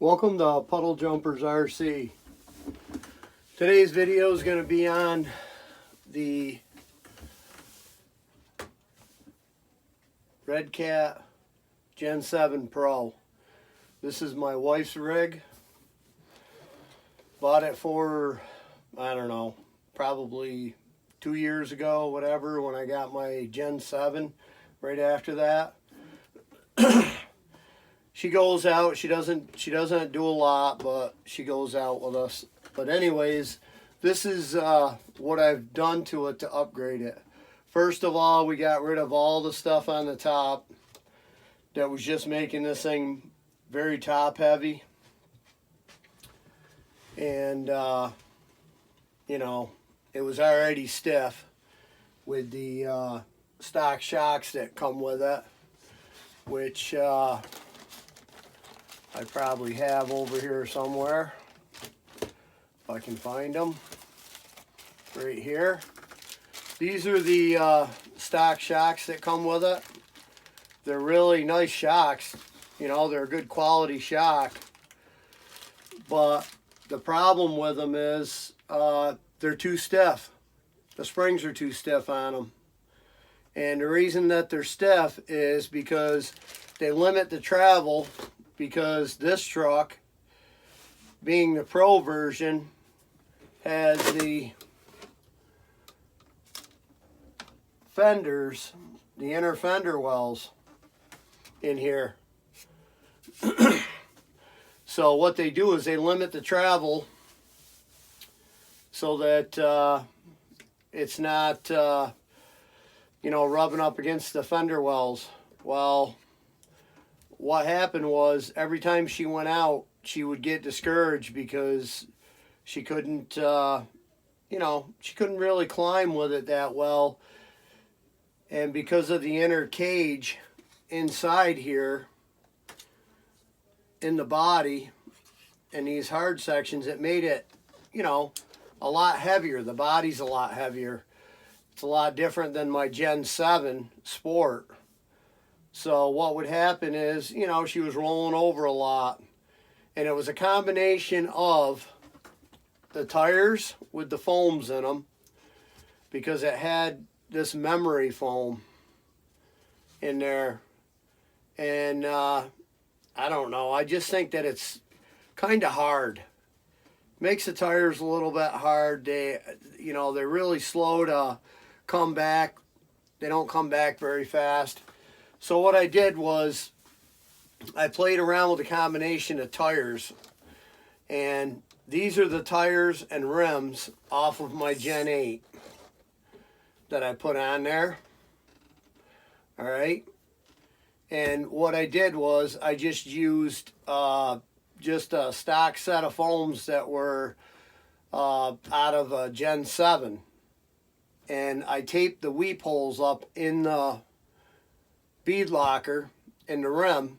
Welcome to Puddle Jumpers RC. Today's video is going to be on the Redcat Gen 7 Pro. This is my wife's rig. Bought it for, I don't know, probably 2 years ago, whatever, when I got my Gen 7 right after that. She goes out, she doesn't do a lot, but she goes out with us. But anyways, this is what I've done to it to upgrade it. First of all, we got rid of all the stuff on the top that was just making this thing very top heavy. And, you know, it was already stiff with the stock shocks that come with it, which I probably have over here somewhere, if I can find them, right here. These are the stock shocks that come with it. They're really nice shocks, you know, they're a good quality shock, but the problem with them is they're too stiff. The springs are too stiff on them. And the reason that they're stiff is because they limit the travel, because this truck, being the Pro version, has the fenders, the inner fender wells in here. So what they do is they limit the travel so that it's not, you know, rubbing up against the fender wells. Well, what happened was every time she went out, she would get discouraged because she couldn't, you know, she couldn't really climb with it that well. And because of the inner cage inside here, in the body, and these hard sections, it made it, you know, a lot heavier. The body's a lot heavier. It's a lot different than my Gen 7 Sport. So what would happen is, you know, she was rolling over a lot. And it was a combination of the tires with the foams in them, because it had this memory foam in there. And I don't know, I just think that it's kind of hard. Makes the tires a little bit hard. They, you know, they're really slow to come back. They don't come back very fast. So what I did was I played around with a combination of tires, and these are the tires and rims off of my Gen 8 that I put on there. All right. And what I did was I just used just a stock set of foams that were out of a Gen 7. And I taped the weep holes up in the bead locker in the rim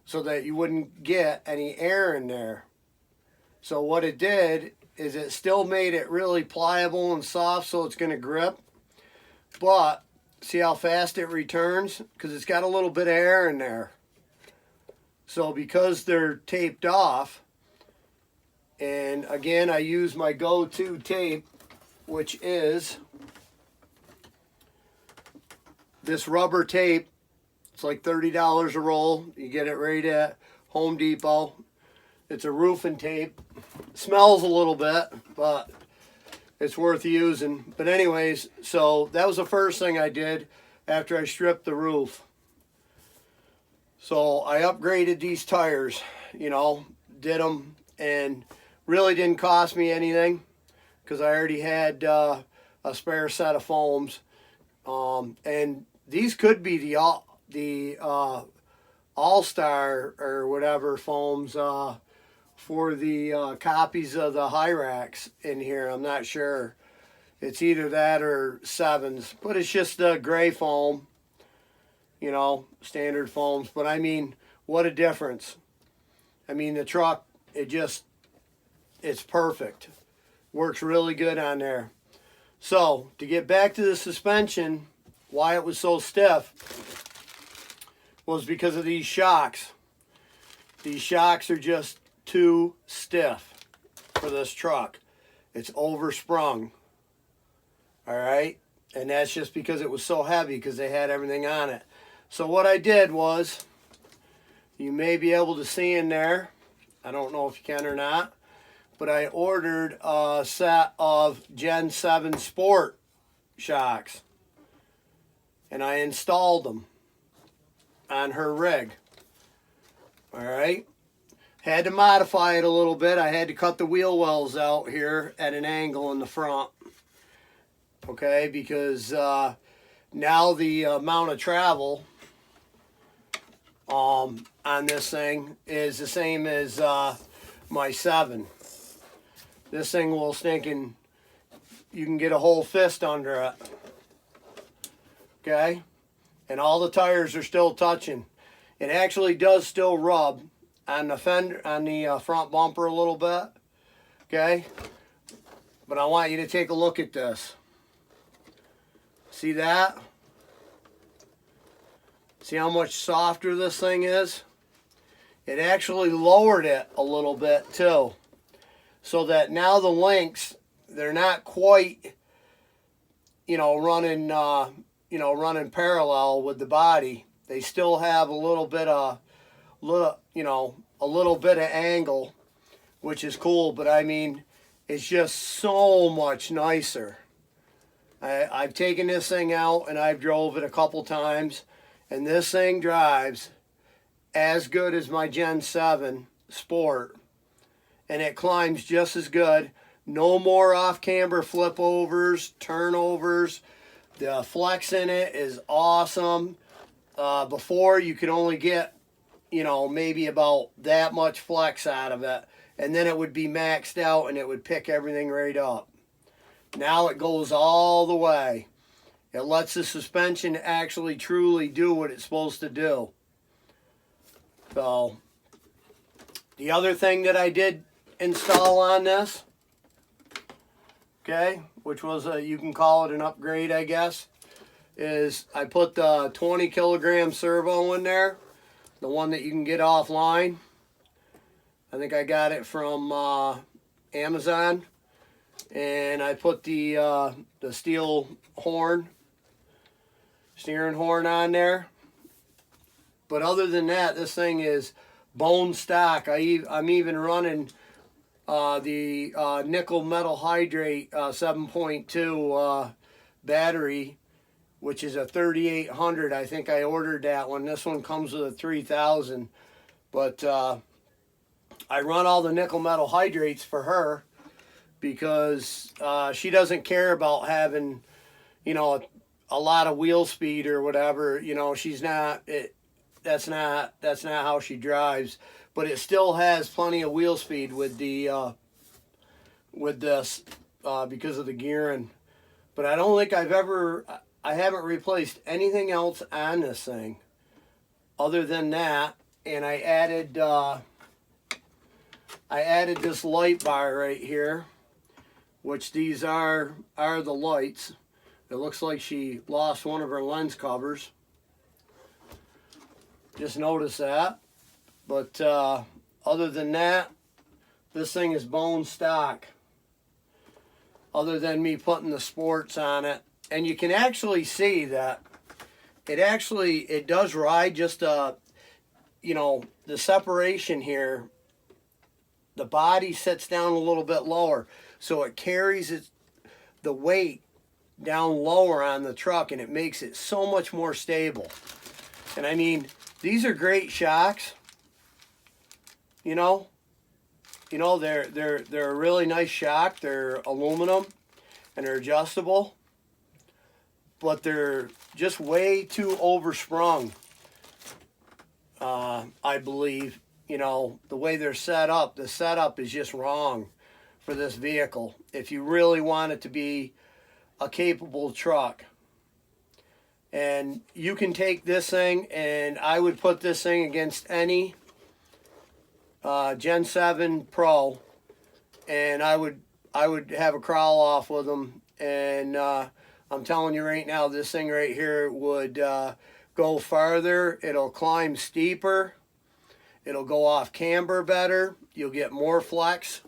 so that you wouldn't get any air in there. So what it did is it still made it really pliable and soft, so it's going to grip. But see how fast it returns? Because it's got a little bit of air in there. So because they're taped off, and again I use my go-to tape, which is this rubber tape. It's like $30 a roll. You get it right at Home Depot. It's a roofing tape. Smells a little bit, but it's worth using. But anyways, so that was the first thing I did after I stripped the roof. So I upgraded these tires, you know, did them, and really didn't cost me anything because I already had a spare set of foams. And these could be the All-Star or whatever foams for the copies of the Hyrax in here. I'm not sure. It's either that or 7s, but it's just a gray foam, you know, standard foams. But I mean, what a difference. I mean, the truck, it's perfect. Works really good on there. So to get back to the suspension, why it was so stiff was because of these shocks. These shocks are just too stiff for this truck. It's oversprung. All right. And that's just because it was so heavy, because they had everything on it. So what I did was, you may be able to see in there, I don't know if you can or not, but I ordered a set of Gen 7 Sport shocks. And I installed them on her rig. All right. Had to modify it a little bit. I had to cut the wheel wells out here at an angle in the front. Okay, because now the amount of travel on this thing is the same as my 7. This thing will stinking, you can get a whole fist under it. Okay, and all the tires are still touching. It actually does still rub on the fender, on the front bumper a little bit. Okay, but I want you to take a look at this. See that? See how much softer this thing is? It actually lowered it a little bit too, so that now the links, they're not quite, running, running parallel with the body. They still have a little bit of angle, which is cool. But I mean, it's just so much nicer. I've taken this thing out and I've drove it a couple times, and this thing drives as good as my Gen 7 Sport, and it climbs just as good. No more off-camber flip overs, turnovers. The flex in it is awesome. Before, you could only get, maybe about that much flex out of it, and then it would be maxed out and it would pick everything right up. Now it goes all the way. It lets the suspension actually truly do what it's supposed to do. So, the other thing that I did install on this, okay, which was you can call it an upgrade, I guess, is I put the 20 kilogram servo in there, the one that you can get offline. I think I got it from Amazon, and I put the steel steering horn on there. But other than that, this thing is bone stock. I'm even running the nickel metal hydrate 7.2 battery, which is a 3800. I think I ordered that one. This one comes with a 3000. But I run all the nickel metal hydrates for her because she doesn't care about having, a lot of wheel speed or whatever. She's not. That's not how she drives. But it still has plenty of wheel speed with the with this because of the gearing. But I don't think I haven't replaced anything else on this thing other than that. And I added this light bar right here, which these are the lights. It looks like she lost one of her lens covers. Just notice that. But other than that, this thing is bone stock. Other than me putting the sports on it. And you can actually see that it does ride just the separation here. The body sits down a little bit lower, so it carries the weight down lower on the truck, and it makes it so much more stable. And I mean, these are great shocks. They're a really nice shock. They're aluminum and they're adjustable, but they're just way too oversprung. I believe, the way they're set up, the setup is just wrong for this vehicle. If you really want it to be a capable truck, and you can take this thing, and I would put this thing against any Gen 7 Pro, and I would have a crawl off with them. And I'm telling you right now, this thing right here would go farther. It'll climb steeper. It'll go off camber better. You'll get more flex.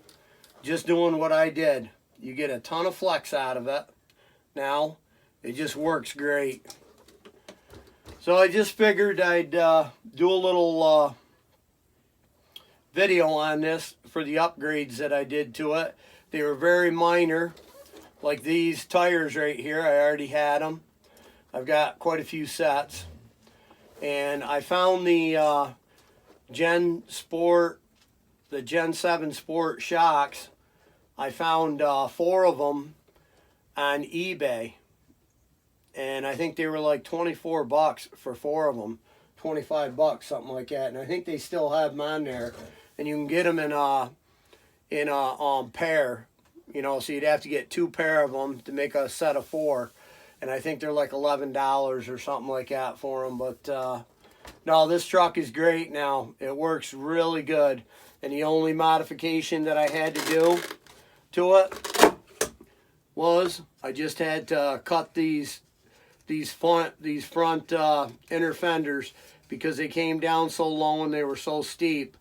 Just doing what I did. You get a ton of flex out of it. Now, it just works great. So I just figured I'd do a little video on this for the upgrades that I did to it. They were very minor. Like these tires right here, I already had them. I've got quite a few sets. And I found the Gen 7 Sport shocks. I found 4 of them on eBay. And I think they were like 24 bucks for 4 of them. 25 bucks, something like that. And I think they still have them on there. And you can get them in a pair. You know, so you'd have to get 2 pair of them to make a set of 4. And I think they're like $11 or something like that for them. But no, this truck is great now. It works really good. And the only modification that I had to do to it was I just had to cut these front inner fenders, because they came down so low and they were so steep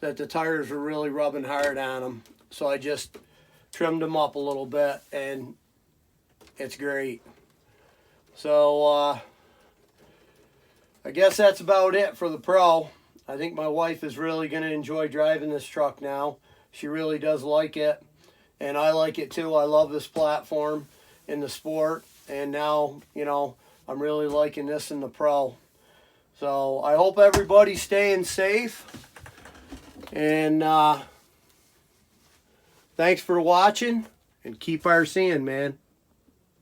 that the tires were really rubbing hard on them. So I just trimmed them up a little bit, and it's great. So I guess that's about it for the Pro. I think my wife is really going to enjoy driving this truck now. She really does like it, and I like it too. I love this platform in the Sport, and now, you know, I'm really liking this in the Pro. So I hope everybody's staying safe, and thanks for watching, and keep RCing, man.